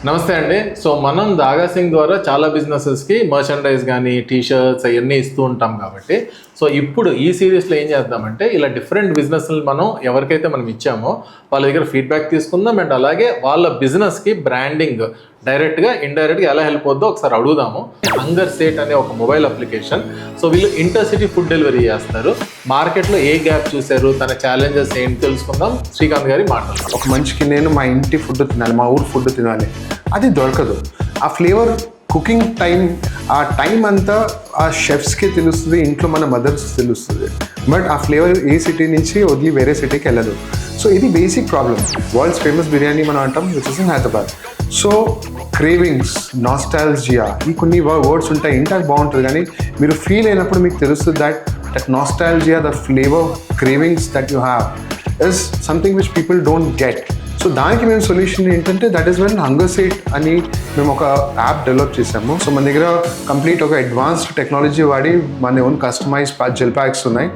నమస్తే అండి. సో మనం దాగా సింగ్ ద్వారా చాలా బిజినెసెస్కి మర్చండైజ్ కానీ టీషర్ట్స్ అవన్నీ ఇస్తూ ఉంటాం కాబట్టి సో ఇప్పుడు ఈ సిరీస్లో ఏం చేద్దామంటే ఇలా డిఫరెంట్ బిజినెస్లు మనం ఎవరికైతే మనం ఇచ్చామో వాళ్ళ దగ్గర ఫీడ్బ్యాక్ తీసుకుందాం అండ్ అలాగే వాళ్ళ బిజినెస్కి బ్రాండింగ్ డైరెక్ట్గా ఇండైరెక్ట్గా ఎలా హెల్ప్ అవుద్దో ఒకసారి అడుగుదాము. హంగర్ సేట్ అనే ఒక మొబైల్ అప్లికేషన్. సో వీళ్ళు ఇంటర్సిటీ ఫుడ్ డెలివరీ చేస్తారు. మార్కెట్లో ఏ గ్యాప్ చూశారు, తన ఛాలెంజెస్ ఏంటి తెలుసుకుందాం. శ్రీకాంత్ గారి మాటలు. ఒక మనిషికి నేను మా ఇంటి ఫుడ్ తినాలి, మా ఊరు ఫుడ్ తినాలి, అది దొరకదు. ఆ ఫ్లేవర్, కుకింగ్ టైం, ఆ టైం అంతా ఆ షెఫ్స్కి తెలుస్తుంది, ఇంట్లో మన మదర్స్ తెలుస్తుంది. బట్ ఆ ఫ్లేవర్ ఏ సిటీ నుంచి వదిలి వేరే సిటీకి వెళ్ళదు. సో ఇది basic problem. World's famous biryani మనం అంటాం, which is in Hyderabad. So cravings, nostalgia, ఈ కొన్ని వర్డ్స్ ఉంటాయి, ఇంటాక్ బాగుంటుంది, కానీ మీరు ఫీల్ అయినప్పుడు మీకు తెలుస్తుంది that nostalgia, the flavour cravings that you have is something which people don't get. So దానికి మేము సొల్యూషన్ ఏంటంటే that is when Hunger Sate అని మేము ఒక యాప్ డెవలప్ చేసాము. సో మన దగ్గర కంప్లీట్ ఒక అడ్వాన్స్డ్ టెక్నాలజీ వాడి మన ఓన్ కస్టమైజ్ జెల్ ప్యాక్స్ ఉన్నాయి.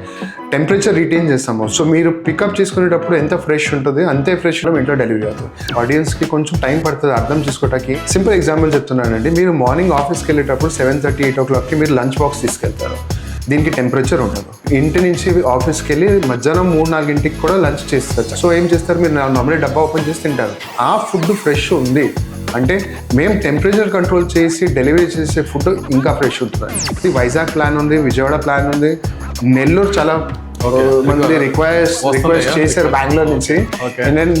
టెంపరేచర్ రిటైన్ చేస్తాము. సో మీరు పికప్ చేసుకునేటప్పుడు ఎంత ఫ్రెష్ ఉంటుంది అంతే ఫ్రెష్ ఇంట్లో డెలివరీ అవుతుంది. ఆడియన్స్కి కొంచెం టైం పడుతుంది అర్థం చేసుకోవడానికి. సింపుల్ ఎగ్జాంపుల్ చెప్తున్నానండి. మీరు మార్నింగ్ ఆఫీస్కి వెళ్ళేటప్పుడు 7:30, 8 o'clockకి మీరు లంచ్ బాక్స్ తీసుకెళ్తారు. దీనికి టెంపరేచర్ ఉండదు. ఇంటి నుంచి ఆఫీస్కి వెళ్ళి మధ్యాహ్నం 3-4 కూడా లంచ్ చేస్తారు. సో ఏం చేస్తారు, మీరు నార్మల్గా డబ్బా ఓపెన్ చేసి తింటారు. ఆ ఫుడ్ ఫ్రెష్ ఉంది అంటే మేము టెంపరేచర్ కంట్రోల్ చేసి డెలివరీ చేసే ఫుడ్ ఇంకా ఫ్రెష్ ఉంటుంది. వైజాగ్ ప్లాన్ ఉంది, విజయవాడ ప్లాన్ ఉంది, నెల్లూరు చాలా మంది రిక్వెస్ట్ చేశారు బెంగళూరు నుంచి.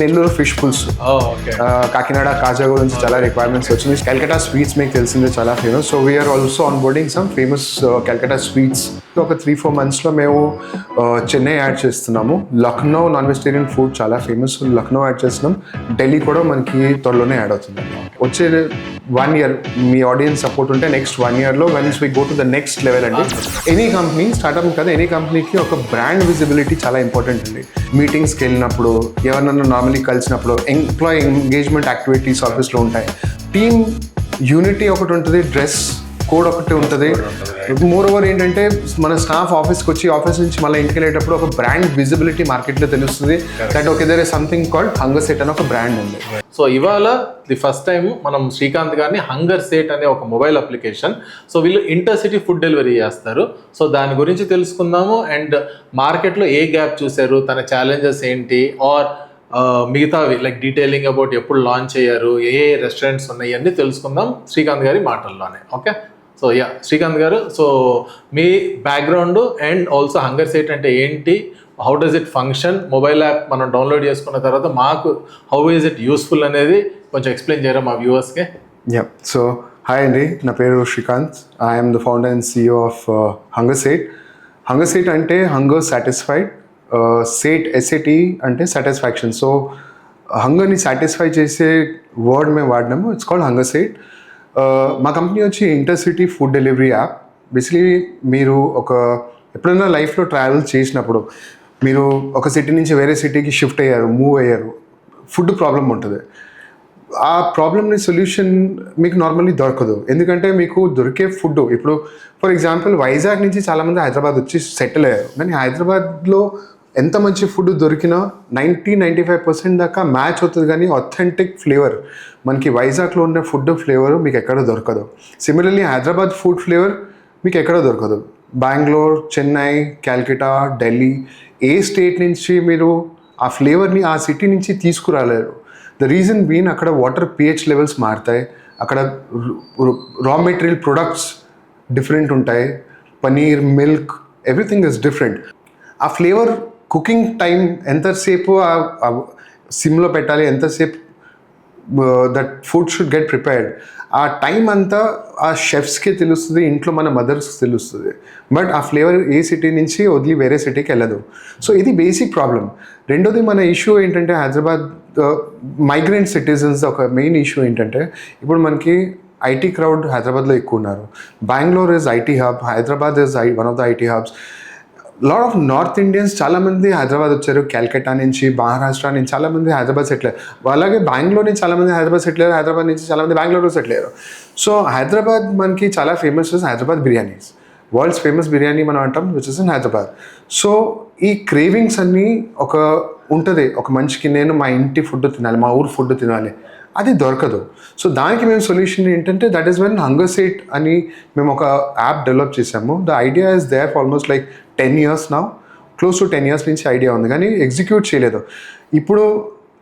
నెల్లూరు ఫిష్ పుల్స్, కాకినాడ కాజా గురించి చాలా రిక్వైర్మెంట్స్ వచ్చింది. కల్కటా స్వీట్స్ మీకు తెలిసిందే చాలా famous. So we are also onboarding some famous Calcutta sweets. ఒక 3-4 monthsలో మేము చెన్నై యాడ్ చేస్తున్నాము. లక్నో నాన్ వెజిటేరియన్ ఫుడ్ చాలా ఫేమస్, లక్నో యాడ్ చేస్తున్నాం. ఢిల్లీ కూడా మనకి త్వరలోనే యాడ్ అవుతుంది. వచ్చే 1 year మీ ఆడియన్స్ సపోర్ట్ ఉంటే నెక్స్ట్ 1 yearలో once we go to the next level అండి. ఎనీ కంపెనీ, స్టార్ట్అప్ కదా, ఎనీ కంపెనీకి ఒక బ్రాండ్ విజిబిలిటీ చాలా ఇంపార్టెంట్ అండి. మీటింగ్స్కి వెళ్ళినప్పుడు, ఎవరినన్నా నార్మలీ కలిసినప్పుడు, ఎంప్లాయీ ఎంగేజ్మెంట్ యాక్టివిటీస్ ఆఫీస్లో ఉంటాయి. టీమ్ యూనిటీ ఒకటి ఉంటుంది, డ్రెస్ కోడ్ ఒకటి ఉంటుంది. మోర్ ఓవర్ ఏంటంటే మన స్టాఫ్ ఆఫీస్కి వచ్చి ఆఫీస్ నుంచి మళ్ళీ ఇంటికి వెళ్ళేటప్పుడు ఒక బ్రాండ్ విజిబిలిటీ మార్కెట్లో తెలుస్తుంది. That okay there is something called Hunger Sate అని ఒక బ్రాండ్ ఉంది. సో ఇవాళ ది ఫస్ట్ టైం మనం శ్రీకాంత్ గారిని హంగర్ సేట్ అనే ఒక మొబైల్ అప్లికేషన్. సో వీళ్ళు ఇంటర్సిటీ ఫుడ్ డెలివరీ చేస్తారు. సో దాని గురించి తెలుసుకుందాము. అండ్ మార్కెట్లో ఏ గ్యాప్ చూశారు, తన ఛాలెంజెస్ ఏంటి, ఆర్ మిగతావి లైక్ డీటెయిలింగ్ అబౌట్ ఎప్పుడు లాంచ్ అయ్యారు, ఏ రెస్టారెంట్స్ ఉన్నాయి, అన్నీ తెలుసుకుందాం శ్రీకాంత్ గారి మాటల్లోనే. Okay, so Srikanth garu, so మీ background and also Hunger Sate అంటే ఏంటి, how does it function, mobile app మనం డౌన్లోడ్ చేసుకున్న తర్వాత మాకు హౌ ఈజ్ ఇట్ యూస్ఫుల్ అనేది కొంచెం ఎక్స్ప్లెయిన్ చేయరా మా వ్యూవర్స్కి. సో హాయ్ అండి, నా పేరు Srikanth. I'm the founder and CEO of Hunger Sate. Hunger Sate అంటే హంగర్ సాటిస్ఫైడ్, సేట్ SAT అంటే సాటిస్ఫాక్షన్. సో హంగర్ని సాటిస్ఫై చేసే వర్డ్ మేము వాడినాము. It's called Hunger Sate. మా కంపెనీ వచ్చి intercity food delivery app. Basically మీరు ఎప్పుడైనా లైఫ్లో ట్రావెల్ చేసినప్పుడు మీరు ఒక సిటీ నుంచి వేరే సిటీకి షిఫ్ట్ అయ్యారు, మూవ్ అయ్యారు, ఫుడ్ ప్రాబ్లం ఉంటుంది. ఆ ప్రాబ్లమ్ని సొల్యూషన్ మీకు నార్మల్లీ దొరకదు. ఎందుకంటే మీకు దొరికే ఫుడ్, ఇప్పుడు ఫర్ ఎగ్జాంపుల్ వైజాగ్ నుంచి చాలామంది హైదరాబాద్ వచ్చి సెటిల్ అయ్యారు. కానీ హైదరాబాద్లో ఎంత మంచి ఫుడ్ దొరికినా 90-95% దాకా మ్యాచ్ అవుతుంది, కానీ ఆథెంటిక్ ఫ్లేవర్ మనకి వైజాగ్లో ఉన్న ఫుడ్ ఫ్లేవర్ మీకు ఎక్కడ దొరకదు. సిమిలర్లీ హైదరాబాద్ ఫుడ్ ఫ్లేవర్ మీకు ఎక్కడ దొరకదు. బెంగళూరు, చెన్నై, కాల్కటా, ఢిల్లీ, ఏ స్టేట్ నుంచి మీరు ఆ ఫ్లేవర్ని ఆ సిటీ నుంచి తీసుకురాలేరు. ద రీజన్ బీన్ అక్కడ వాటర్ pH లెవెల్స్ మారుతాయి, అక్కడ రా మెటీరియల్ ప్రొడక్ట్స్ డిఫరెంట్ ఉంటాయి, paneer, milk, everything is different. ఆ ఫ్లేవర్, కుకింగ్ టైం ఎంతసేపు సిమ్లో పెట్టాలి, ఎంతసేపు that food should get prepared, ఆ టైం అంతా ఆ షెఫ్స్కి తెలుస్తుంది, ఇంట్లో మన మదర్స్కి తెలుస్తుంది. బట్ ఆ ఫ్లేవర్ ఏ సిటీ నుంచి వదిలి వేరే సిటీకి వెళ్ళదు. సో ఇది బేసిక్ ప్రాబ్లం. రెండోది మన ఇష్యూ ఏంటంటే హైదరాబాద్ మైగ్రెంట్ సిటిజన్స్ ఒక మెయిన్ ఇష్యూ ఏంటంటే ఇప్పుడు మనకి IT క్రౌడ్ హైదరాబాద్లో ఎక్కువ ఉన్నారు. Bengaluru is IT hub, Hyderabad is one of the IT hubs. Lot of north Indians చాలామంది హైదరాబాద్ వచ్చారు, కాల్కటా నుంచి, మహారాష్ట్ర నుంచి చాలామంది హైదరాబాద్ సెటిల్ అయ్యారు. అలాగే బెంగళూరు నుంచి చాలామంది హైదరాబాద్ సెటిల్ అయ్యారు, హైదరాబాద్ నుంచి చాలామంది బెంగళూరు సెటిల్ అయ్యారు. సో హైదరాబాద్ మనకి చాలా famous Hyderabad biryanis. World's famous biryani మనం అంటాం, which is in Hyderabad. So ఈ క్రేవింగ్స్ అన్నీ ఉంటుంది ఒక మనిషికి, నేను మా ఇంటి ఫుడ్ తినాలి, మా ఊరు ఫుడ్ తినాలి, అది దొరకదు. సో దానికి మేము సొల్యూషన్ ఏంటంటే that is when Hunger Sate అని మేము ఒక యాప్ డెవలప్ చేసాము. The idea is there for almost like 10 years now. Close to 10 years నుంచి ఐడియా ఉంది కానీ ఎగ్జిక్యూట్ చేయలేదు. ఇప్పుడు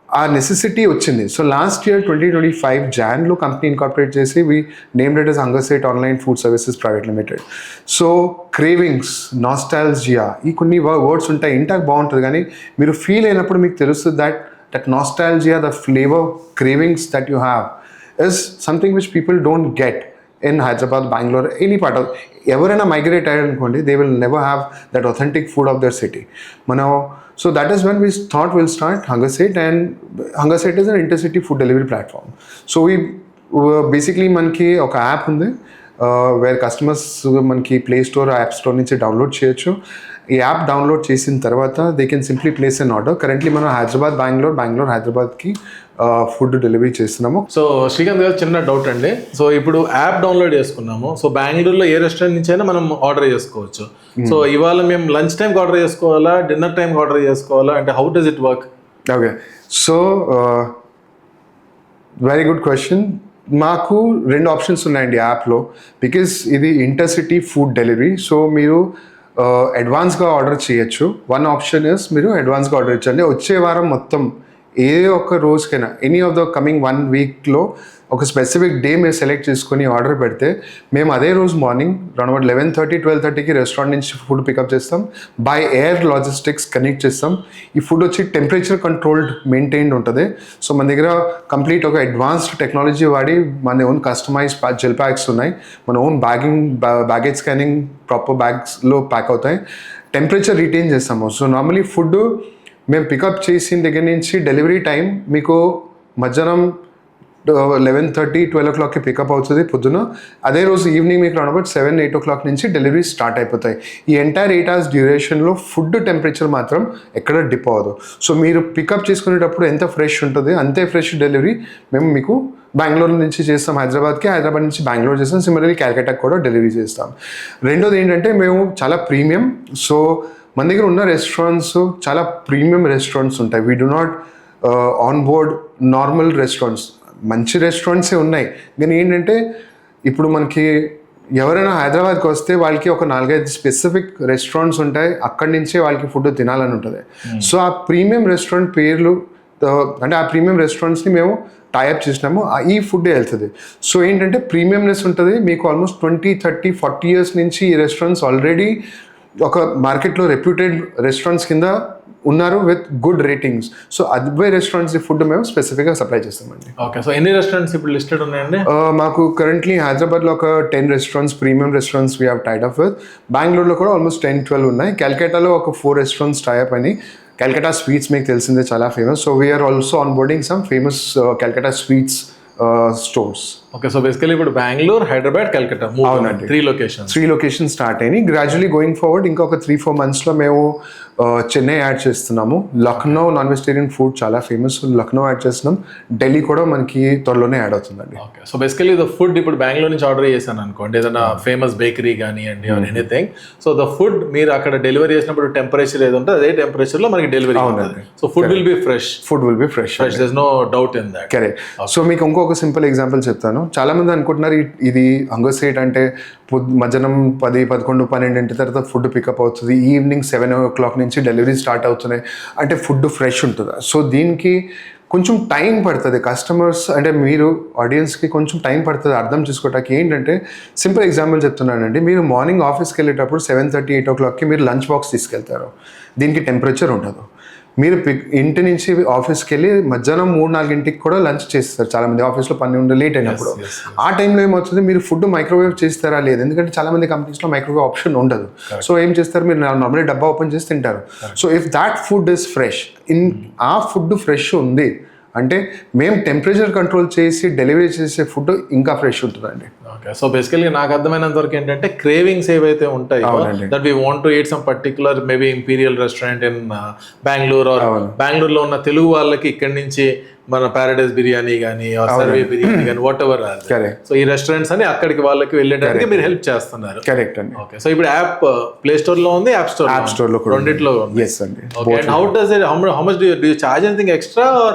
ఆ నెసెసిటీ వచ్చింది. సో లాస్ట్ ఇయర్ 2025 జాన్లో కంపెనీ ఇన్కార్పొరేట్ చేసి we named it as Hunger Sate online food services private limited. So cravings, nostalgia, ఈ కొన్ని వర్డ్స్ ఉంటాయి, ఇంటాక్ బాగుంటుంది కానీ మీరు ఫీల్ అయినప్పుడు మీకు తెలుస్తుంది that nostalgia, the flavour, cravings that you have is something which people don't get in Hyderabad, Bangalore, any part of. ఎవరైనా మైగ్రేట్ అయ్యారనుకోండి, they will never have that authentic food of their city. So that is when we thought we'll start Hunger Set, and Hunger Set is an intercity food delivery platform. So we basically మనకి ఒక app ఉంది wear customers మనకి play store, app store నుంచి download చేయొచ్చు. ఈ app download చేసిన తర్వాత they can simply place an order. Currently మనం హైదరాబాద్, బెంగళూరు, హైదరాబాద్కి ఫుడ్ డెలివరీ చేస్తున్నాము. సో శ్రీకాంత్ గారు, చిన్న డౌట్ అండి. సో ఇప్పుడు యాప్ డౌన్లోడ్ చేసుకున్నాము. సో బెంగళూరులో ఏ రెస్టారెంట్ నుంచి అయినా మనం ఆర్డర్ చేసుకోవచ్చు. సో ఇవాళ మేము లంచ్ టైంకి ఆర్డర్ చేసుకోవాలా, డిన్నర్ టైంకి ఆర్డర్ చేసుకోవాలా, అంటే how does it work? Okay, so very good question. మాకు 2 ఆప్షన్స్ ఉన్నాయండి యాప్లో. బికాస్ ఇది ఇంటర్సిటీ ఫుడ్ డెలివరీ, సో మీరు అడ్వాన్స్గా ఆర్డర్ చేయొచ్చు. వన్ ఆప్షన్ ఇస్ మీరు అడ్వాన్స్గా ఆర్డర్ ఇచ్చండి. వచ్చే వారం మొత్తం ఏ ఒక్క రోజుకైనా ఎనీ ఆఫ్ ద కమింగ్ 1 weekలో ఒక స్పెసిఫిక్ డే మీరు సెలెక్ట్ చేసుకొని ఆర్డర్ పెడితే మేము అదే రోజు మార్నింగ్ అరౌండ్ 11:30-12:30కి రెస్టారెంట్ నుంచి ఫుడ్ పికప్ చేస్తాం. బై ఎయిర్ లాజిస్టిక్స్ కనెక్ట్ చేస్తాం. ఈ ఫుడ్ వచ్చి టెంపరేచర్ కంట్రోల్డ్, మెయింటైన్డ్ ఉంటుంది. సో మన దగ్గర కంప్లీట్ ఒక అడ్వాన్స్డ్ టెక్నాలజీ వాడి మన ఓన్ కస్టమైజ్ జెల్ ప్యాక్స్ ఉన్నాయి. మన ఓన్ బ్యాగేజ్ స్కానింగ్ ప్రాపర్ బ్యాగ్స్లో ప్యాక్ అవుతాయి. టెంపరేచర్ రిటైన్ చేస్తాము. సో నార్మలీ ఫుడ్ మేము పికప్ చేసిన దగ్గర నుంచి డెలివరీ టైం మీకు మధ్యాహ్నం 11:30-12 o'clockకి పికప్ అవుతుంది పొద్దున. అదే రోజు ఈవినింగ్ మీకు అరౌండ్ 7-8 o'clock నుంచి డెలివరీ స్టార్ట్ అయిపోతాయి. ఈ ఎంటైర్ 8 hours డ్యూరేషన్లో ఫుడ్ టెంపరేచర్ మాత్రం ఎక్కడ డిప్ అవ్వదు. సో మీరు పికప్ చేసుకునేటప్పుడు ఎంత ఫ్రెష్ ఉంటుంది అంతే ఫ్రెష్ డెలివరీ మేము మీకు బెంగళూరు నుంచి చేస్తాం హైదరాబాద్కి, హైదరాబాద్ నుంచి బెంగళూరు చేస్తాం. సిమిలర్లీ క్యాల్కటాకి కూడా డెలివరీ చేస్తాం. రెండోది ఏంటంటే మేము చాలా ప్రీమియం. సో మన దగ్గర ఉన్న రెస్టారెంట్స్ చాలా ప్రీమియం రెస్టారెంట్స్ ఉంటాయి. We do not on board normal restaurants. మంచి రెస్టారెంట్సే ఉన్నాయి కానీ ఏంటంటే ఇప్పుడు మనకి ఎవరైనా హైదరాబాద్కి వస్తే వాళ్ళకి ఒక 4-5 స్పెసిఫిక్ రెస్టారెంట్స్ ఉంటాయి, అక్కడి నుంచే వాళ్ళకి ఫుడ్ తినాలని ఉంటుంది. సో ఆ ప్రీమియం రెస్టారెంట్ పేర్లు అంటే ఆ ప్రీమియం రెస్టారెంట్స్ని మేము టైఅప్ చేసినాము. ఈ ఫుడ్డే వెళ్తుంది. సో ఏంటంటే ప్రీమియంనెస్ ఉంటుంది. మీకు ఆల్మోస్ట్ 20-30-40 years నుంచి ఈ రెస్టారెంట్స్ ఆల్రెడీ ఒక మార్కెట్లో రెప్యూటెడ్ రెస్టారెంట్స్ కింద ఉన్నారు విత్ గుడ్ రేటింగ్స్. సో అదే రెస్టారెంట్స్ ఫుడ్ మేము స్పెసిఫిక్గా సప్లై చేస్తామండి. ఓకే, సో ఎన్ని రెస్టారెంట్స్ ఇప్పుడు లిస్టెడ్ ఉన్నాయండి? మాకు కరెంట్లీ హైదరాబాద్లో ఒక 10 restaurants, premium restaurants we have tied up with. బెంగళూరులో కూడా ఆల్మోస్ట్ 10-12 ఉన్నాయి. క్యాల్కటాలో ఒక 4 రెస్టారెంట్స్ టైఅప్ అని. క్యాల్కటా స్వీట్స్ మీకు తెలిసిందే చాలా famous. So we are also onboarding some famous Calcutta sweets stores. Okay, so basically ఇప్పుడు బెంగళూరు, హైదరాబాద్, కల్కటా, అవునండి, 3 లొకేషన్స్ స్టార్ట్ అయినాయి. గ్రాడ్యువల్లీ గోయింగ్ ఫార్వర్డ్ ఇంకొక 3-4 monthsలో మేము చెన్నై యాడ్ చేస్తున్నాము. లక్నో నాన్ వెజిటేరియన్ ఫుడ్ చాలా ఫేమస్, లక్నో యాడ్ చేస్తున్నాం. ఢిల్లీ కూడా మనకి త్వరలోనే యాడ్ అవుతుందండి. Okay, so basically the food ఇప్పుడు బెంగళూరు నుంచి ఆర్డర్ చేశాను అనుకోండి, ఏదైనా ఫేమస్ బేకరీ కానివ్వండి or anything. So the food మీరు అక్కడ డెలివరీ చేసినప్పుడు టెంపరేచర్ ఏది ఉంటే అదే టెంపరేచర్లో మనకి డెలివరీ అవుతుంది. So food will be fresh. There is no doubt in that. Correct. So మీకు ఇంకొక సింపుల్ ఎగ్జాంపుల్ చెప్తాను. చాలా మంది అనుకుంటున్నారు ఇది హంగర్ సేట్ అంటే మధ్యాహ్నం 10-11-12 తర్వాత ఫుడ్ పికప్ అవుతుంది, ఈవినింగ్ 7 o'clock నుంచి డెలివరీ స్టార్ట్ అవుతున్నాయి అంటే ఫుడ్ ఫ్రెష్ ఉంటుందా? సో దీనికి కొంచెం టైం పడుతుంది. కస్టమర్స్ అంటే మీరు ఆడియన్స్కి కొంచెం టైం పడుతుంది అర్థం చేసుకోవటానికి. ఏంటంటే సింపుల్ ఎగ్జాంపుల్ చెప్తున్నానండి. మీరు మార్నింగ్ ఆఫీస్కి వెళ్ళేటప్పుడు 7:30-8 o'clockకి మీరు లంచ్ బాక్స్ తీసుకెళ్తారు. దీనికి టెంపరేచర్ ఉండదు. మీరు ఇంటి నుంచి ఆఫీస్కి వెళ్ళి మధ్యాహ్నం 3-4 కూడా లంచ్ చేస్తారు. చాలామంది ఆఫీస్లో పని ఉండే లేట్ అయినప్పుడు ఆ టైంలో ఏమవుతుంది, మీరు ఫుడ్ మైక్రోవేవ్ చేస్తారా లేదు, ఎందుకంటే చాలామంది కంపెనీస్లో మైక్రోవేవ్ ఆప్షన్ ఉండదు. సో ఏం చేస్తారు, మీరు నార్మల్లీ డబ్బా ఓపెన్ చేసి తింటారు. So if that food is fresh, ఆ ఫుడ్ ఫ్రెష్ ఉంది అంటే మేము టెంపరేచర్ కంట్రోల్ చేసి డెలివరీ చేసే ఫుడ్ ఇంకా ఫ్రెష్ ఉంటుందండి. ఓకే, సో బేసికలీ నాకు అర్థమైనంత వరకు ఏంటంటే క్రేవింగ్స్ ఏవైతే ఉంటాయో that we want to eat some particular maybe imperial restaurant in Bengaluru, బెంగళూరులో ఉన్న తెలుగు వాళ్ళకి ఇక్కడి నుంచి మన పారడైజ్ బిర్యానీ కానీ సర్వే బిర్యానీ కానీ వాట్ ఎవర్. Correct. సో ఈ రెస్టారెంట్స్ అని అక్కడికి వాళ్ళకి వెళ్ళడానికి మీరు హెల్ప్ చేస్తున్నారు. కరెక్ట్ అండి. ఓకే, సో ఇప్పుడు యాప్ ప్లే స్టోర్ లో ఉంది, యాప్ స్టోర్ లో కూడా రెండిట్లో ఉంది. ఎస్ అండి. Okay, and how does it, how much do you charge anything extra, or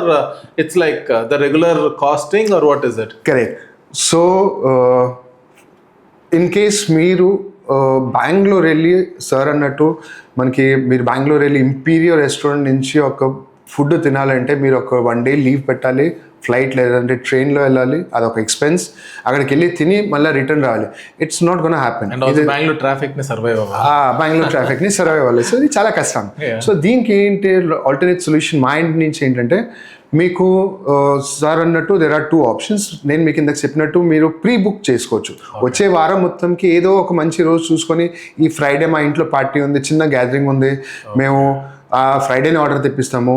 it's like the regular costing, or what is it? Correct. So in case మీరు బెంగళూరు వెళ్ళి sir అన్నట్టు మీరు బెంగళూరు వెళ్ళి ఇంపీరియర్ రెస్టారెంట్ నుంచి ఒక ఫుడ్ తినాలంటే మీరు ఒక 1 day లీవ్ పెట్టాలి, ఫ్లైట్ లేదంటే ట్రైన్లో వెళ్ళాలి, అదొక ఎక్స్పెన్స్. అక్కడికి వెళ్ళి తిని మళ్ళీ రిటర్న్ రావాలి. It's not gonna happen. Bengaluru traffic ని సర్వైవ్ బెంగళూరు ట్రాఫిక్ని సర్వైవ్ అవ్వాలి. సో ఇది చాలా కష్టం. సో దీనికి ఏంటి ఆల్టర్నేట్ సొల్యూషన్ మా ఇంటి నుంచి ఏంటంటే, మీకు సార్ అన్నట్టు దెర్ ఆర్ 2 options. నేను మీకు ఇందాక చెప్పినట్టు మీరు ప్రీ బుక్ చేసుకోవచ్చు. వచ్చే వారం మొత్తంకి ఏదో ఒక మంచి రోజు చూసుకొని, ఈ ఫ్రైడే మా ఇంట్లో పార్టీ ఉంది, చిన్న గ్యాదరింగ్ ఉంది, మేము ఫ్రైడేని ఆర్డర్ తెప్పిస్తాము,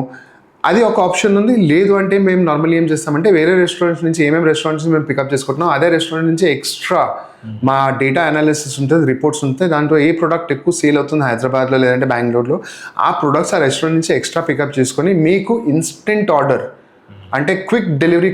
అది ఒక ఆప్షన్ ఉంది. లేదు అంటే మేము నార్మల్లీ ఏం చేస్తామంటే, వేరే రెస్టారెంట్స్ నుంచి ఏమేమి రెస్టారెంట్స్ మేము పికప్ చేసుకుంటున్నాం, అదే రెస్టారెంట్ నుంచి ఎక్స్ట్రా మా డేటా అనాలిసిస్ ఉంటుంది, రిపోర్ట్స్ ఉంటాయి. దాంట్లో ఏ ప్రోడక్ట్ ఎక్కువ సేల్ అవుతుంది హైదరాబాద్లో లేదంటే బెంగళూరులో, ఆ ప్రొడక్ట్స్ ఆ రెస్టారెంట్ నుంచి ఎక్స్ట్రా పికప్ చేసుకొని మీకు ఇన్స్టెంట్ ఆర్డర్ అంటే క్విక్ డెలివరీ,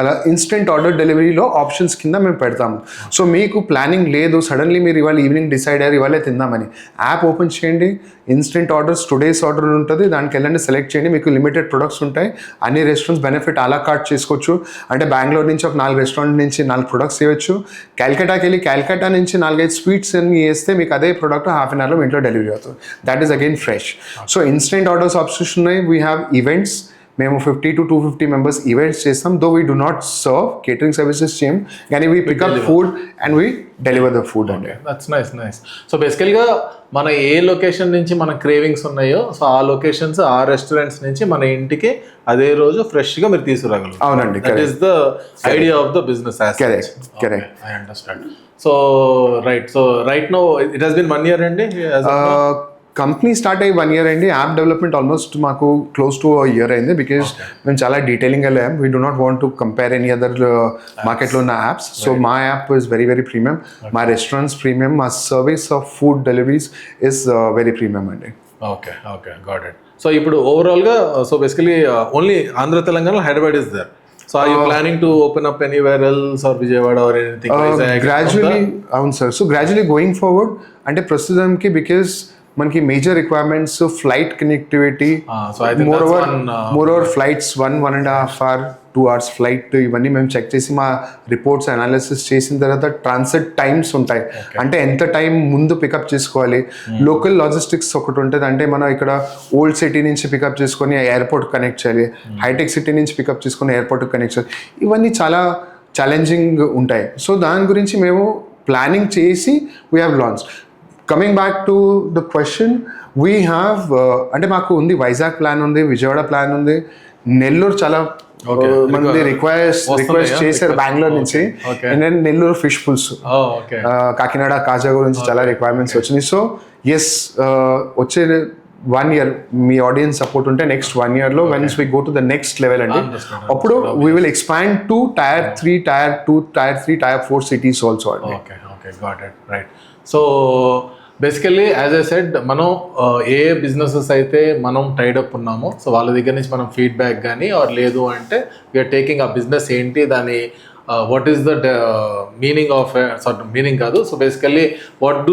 అలా ఇన్స్టెంట్ ఆర్డర్ డెలివరీలో ఆప్షన్స్ కింద మేము పెడతాము. సో మీకు ప్లానింగ్ లేదు, సడన్లీ మీరు ఇవాళ ఈవినింగ్ డిసైడ్ అయ్యారు ఇవాళే తిందామని, యాప్ ఓపెన్ చేయండి, ఇన్స్టెంట్ ఆర్డర్స్ టుడేస్ ఆర్డర్ ఉంటుంది, దానికి వెళ్ళండి, సెలెక్ట్ చేయండి, మీకు లిమిటెడ్ ప్రొడక్ట్స్ ఉంటాయి. అన్ని రెస్టారెంట్స్ బెనిఫిట్ అలా కార్ట్ చేసుకోవచ్చు. అంటే బెంగళూరు నుంచి ఒక 4 రెస్టారెంట్ నుంచి 4 ప్రొడక్ట్స్ ఇవ్వచ్చు. క్యాల్కటాకి వెళ్ళి క్యాల్కటా నుంచి 4-5 స్వీట్స్ అన్ని వేస్తే మీకు అదే ప్రోడక్ట్ హాఫ్ అన్ అవర్లో మీ ఇంట్లో డెలివరీ అవుతుంది. That is again fresh. So instant orders options ఉన్నాయి. We have events. మేము 50 to 250 మెంబర్స్ ఈవెంట్స్ చేస్తాం. Though we do not serve catering services చేయం, కానీ we pick up food and we deliver the food అండి. That's nice. So బేసికల్గా మన ఏ location నుంచి మన క్రేవింగ్స్ ఉన్నాయో, సో ఆ లొకేషన్స్ ఆ రెస్టారెంట్స్ నుంచి మన ఇంటికి అదే రోజు ఫ్రెష్గా మీరు తీసుకురాగలరు. అవునండి. That is the idea of the business. Correct. I understand. So right now it has been 1 year అండి. కంపెనీ స్టార్ట్ అయ్యి 1 year అయింది. యాప్ డెవలప్మెంట్ ఆల్మోస్ట్ మాకు క్లోజ్ టు 1 year అయింది. బికాజ్ మేము చాలా డీటెయిలింగ్ వెళ్ళాం. We do not want to compare any other మార్కెట్లో ఉన్న యాప్స్. సో మా app is very very premium. మా రెస్టారెంట్స్ ప్రీమియం, మా service of food deliveries is very premium అండి. Okay, got it. సో ఇప్పుడు ఓవరాల్గా so basically only Andhra Telangana, Hyderabad is there. So are you planning to open up anywhere else or Vijayawada or anything? Gradually, అవును sir. So gradually going forward అంటే ప్రస్తుతానికి because మనకి major requirements flight connectivity, more over flights 1.5 hour 2 hours flight, ఇవన్నీ మేము check చేసి మా reports analysis చేసిన తర్వాత ట్రాన్సిట్ టైమ్స్ ఉంటాయి. అంటే ఎంత టైం ముందు పికప్ చేసుకోవాలి. లోకల్ లాజిస్టిక్స్ ఒకటి ఉంటుంది. అంటే మనం ఇక్కడ ఓల్డ్ సిటీ నుంచి పికప్ చేసుకొని ఎయిర్పోర్ట్ కనెక్ట్ చేయాలి, హైటెక్ సిటీ నుంచి పికప్ చేసుకొని ఎయిర్పోర్ట్ కనెక్ట్ చేయాలి. ఇవన్నీ చాలా ఛాలెంజింగ్ ఉంటాయి. సో దాని గురించి మేము ప్లానింగ్ చేసి we have launch. Coming back to the question, we have అంటే మాకు ఉంది వైజాగ్ ప్లాన్ ఉంది, విజయవాడ ప్లాన్ ఉంది, నెల్లూరు చాలా మంది రిక్వెస్ట్ చేశారు బెంగళూరు నుంచి. అండ్ నెల్లూరు ఫిష్ పుల్స్, కాకినాడ కాజా గురించి చాలా రిక్వైర్మెంట్స్ వచ్చినాయి. సో ఎస్, వచ్చే 1 year మీ ఆడియన్స్ సపోర్ట్ ఉంటే నెక్స్ట్ 1 year లో once we go to the next level అండి, అప్పుడు we will expand to Tier 3, Tier 2, Tier 3, Tier 4 cities also అండి. Okay, got it. Right. So basically as I said, మనం ఏ businesses అయితే మనం tied up ఉన్నామో, సో వాళ్ళ దగ్గర నుంచి మనం ఫీడ్బ్యాక్ కానీ ఆర్ లేదు అంటే వీఆర్ టేకింగ్ ఆ బిజినెస్ ఏంటి, దాని what is the meaning of meaning కాదు, so basically what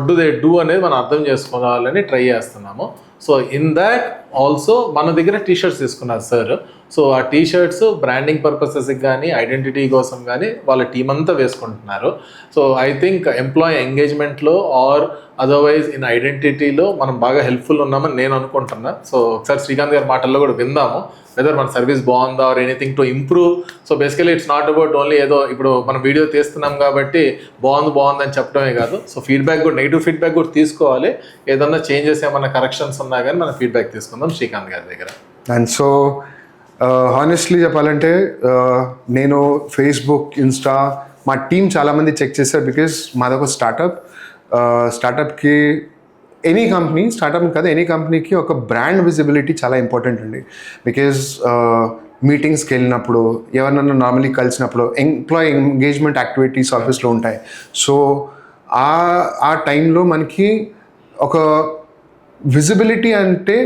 do they do అనేది మనం అర్థం చేసుకోవాలని ట్రై చేస్తున్నాము. సో ఇన్ దాట్ ఆల్సో మన దగ్గర టీషర్ట్స్ తీసుకున్నారు సార్. సో ఆ టీషర్ట్స్ బ్రాండింగ్ పర్పసెస్కి కానీ ఐడెంటిటీ కోసం కానీ వాళ్ళ టీం అంతా వేసుకుంటున్నారు. సో ఐ థింక్ ఎంప్లాయీ ఎంగేజ్మెంట్లో ఆర్ అదర్వైజ్ ఇన్ ఐడెంటిటీలో మనం బాగా హెల్ప్ఫుల్ ఉన్నామని నేను అనుకుంటున్నా. సో ఒకసారి శ్రీకాంత్ గారి మాటల్లో కూడా విందాము, వెదర్ మన సర్వీస్ బాగుందా or anything to improve. So basically it's not about only ఏదో ఇప్పుడు మనం వీడియో తీస్తున్నాం కాబట్టి బాగుంది అని చెప్పడమే కాదు. సో ఫీడ్బ్యాక్ కూడా, నెగిటివ్ ఫీడ్బ్యాక్ కూడా తీసుకోవాలి. ఏదన్నా చేంజెస్ ఏమన్నా కరెక్షన్స్ ఉన్నా కానీ మనం ఫీడ్బ్యాక్ తీసుకుందాం శ్రీకాంత్ గారి దగ్గర. అండ్ సో హానెస్ట్లీ చెప్పాలంటే నేను ఫేస్బుక్, ఇన్స్టా, మా టీం చాలామంది చెక్ చేశారు. బికాజ్ మాదొక స్టార్టప్కి ఎనీ కంపెనీ, స్టార్టప్ కాదు ఎనీ కంపెనీకి ఒక బ్రాండ్ విజిబిలిటీ చాలా ఇంపార్టెంట్ అండి. బికాజ్ మీటింగ్స్కి వెళ్ళినప్పుడు, ఎవరినన్నా నార్మలీ కలిసినప్పుడు ఎంప్లాయీ ఎంగేజ్మెంట్ యాక్టివిటీస్ ఆఫీస్లో ఉంటాయి. సో ఆ టైంలో మనకి ఒక విజిబిలిటీ అంటే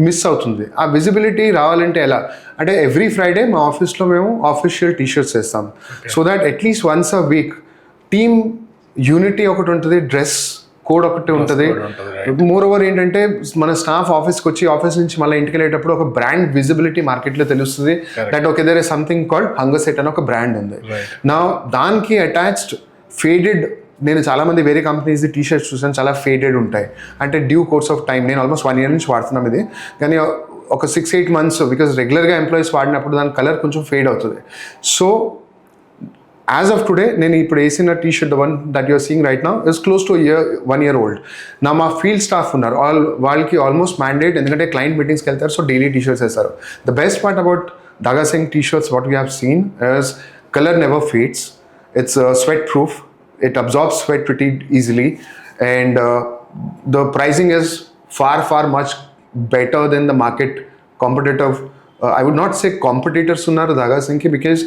మిస్ అవుతుంది. ఆ విజిబిలిటీ రావాలంటే ఎలా అంటే ఎవ్రీ ఫ్రైడే మా ఆఫీస్లో మేము ఆఫీషియల్ టీషర్ట్స్ వేస్తాం. So that at least once a week team unity ఒకటి ఉంటుంది, డ్రెస్ కోడ్ ఒకటి ఉంటుంది. మోర్ ఓవర్ ఏంటంటే మన స్టాఫ్ ఆఫీస్కి వచ్చి ఆఫీస్ నుంచి మళ్ళీ ఇంటికి వెళ్ళేటప్పుడు ఒక బ్రాండ్ విజిబిలిటీ మార్కెట్లో తెలుస్తుంది. That okay there is something called Hunger Set అని ఒక బ్రాండ్ ఉంది. నా దానికి అటాచ్డ్ ఫేడెడ్, నేను చాలామంది వేరే కంపెనీస్ టీషర్ట్స్ చూసాను, చాలా ఫేడెడ్ ఉంటాయి. అంటే డ్యూ కోర్స్ ఆఫ్ టైం, నేను ఆల్మోస్ట్ 1 year నుంచి వాడుతున్నాం ఇది, కానీ ఒక 6-8 months బికాస్ రెగ్యులర్గా ఎంప్లాయీస్ వాడినప్పుడు దాని కలర్ కొంచెం ఫేడ్ అవుతుంది. సో యాజ్ ఆఫ్ టుడే నేను ఇప్పుడు వేసిన T-shirt one that you're seeing right now is close to 1 year old. నా మా ఫీల్డ్ స్టాఫ్ ఉన్నారు, వాళ్ళకి ఆల్మోస్ట్ మ్యాండేట్, ఎందుకంటే క్లయింట్ మీటింగ్స్కి వెళ్తారు, సో డైలీ టీషర్ట్స్ వేస్తారు. ద బెస్ట్ పార్ట్ అబౌట్ దాగా సింగ్ T-shirts what we have seen is colour never fades, it's sweat proof, it absorbs sweat pretty easily, and the pricing is far much better than the market competitive. I would not say competitors ఉన్నారు దాగా సింగ్కి, because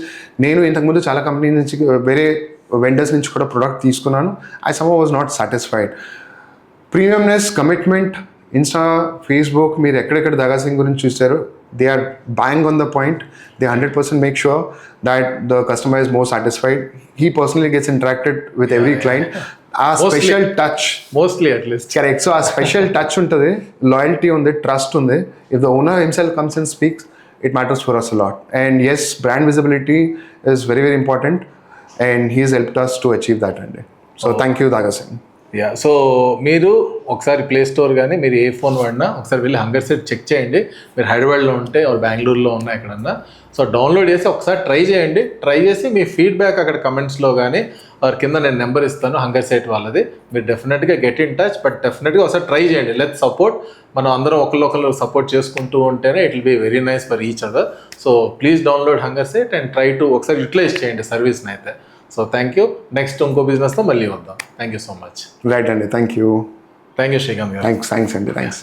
నేను ఇంతకుముందు చాలా company నుంచి వేరే vendors నుంచి కూడా product తీసుకున్నాను. I some was not satisfied. Premiumness, commitment, Insta, Facebook, మీరు ఎక్కడెక్కడ దాగా సింగ్ గురించి చూస్తారు, they are bang on the point. They 100% make sure that the customer is more satisfied. He personally gets interacted with every client. A special touch, mostly at least, correct. So a special touch untadi, loyalty undi, trust undi. If the owner himself comes and speaks, it matters for us a lot. And yes, brand visibility is very important, and he has helped us to achieve that. So thank you Daga Singh. Yeah, so మీరు ఒకసారి play store కానీ మీరు ఏ phone వాడినా ఒకసారి వెళ్ళి hunger set check చేయండి. మీరు హైదరాబాద్లో ఉంటే బెంగళూరులో ఉన్నా ఎక్కడన్నా, సో డౌన్లోడ్ చేసి ఒకసారి ట్రై చేయండి. ట్రై చేసి మీ ఫీడ్బ్యాక్ అక్కడ కమెంట్స్లో కానీ కింద నేను నెంబర్ ఇస్తాను హంగర్ సెట్ వాళ్ళది, మీరు డెఫినెట్గా గెట్ ఇన్ టచ్. బట్ డెఫినెట్గా ఒకసారి ట్రై చేయండి. లెట్ సపోర్ట్, మనం అందరం ఒకళ్ళు సపోర్ట్ చేసుకుంటూ ఉంటేనే it will be very nice for each other. So please download Hunger Set and try to ఒకసారి యూటిలైజ్ చేయండి సర్వీస్ని అయితే. So thank you. నెక్స్ట్ ఇంకో బిజినెస్తో మళ్ళీ వద్దాం. Thank you so much. Right అండి, థ్యాంక్ యూ శ్రీకాంత్ గారు. థ్యాంక్స్ అండి, థ్యాంక్స్.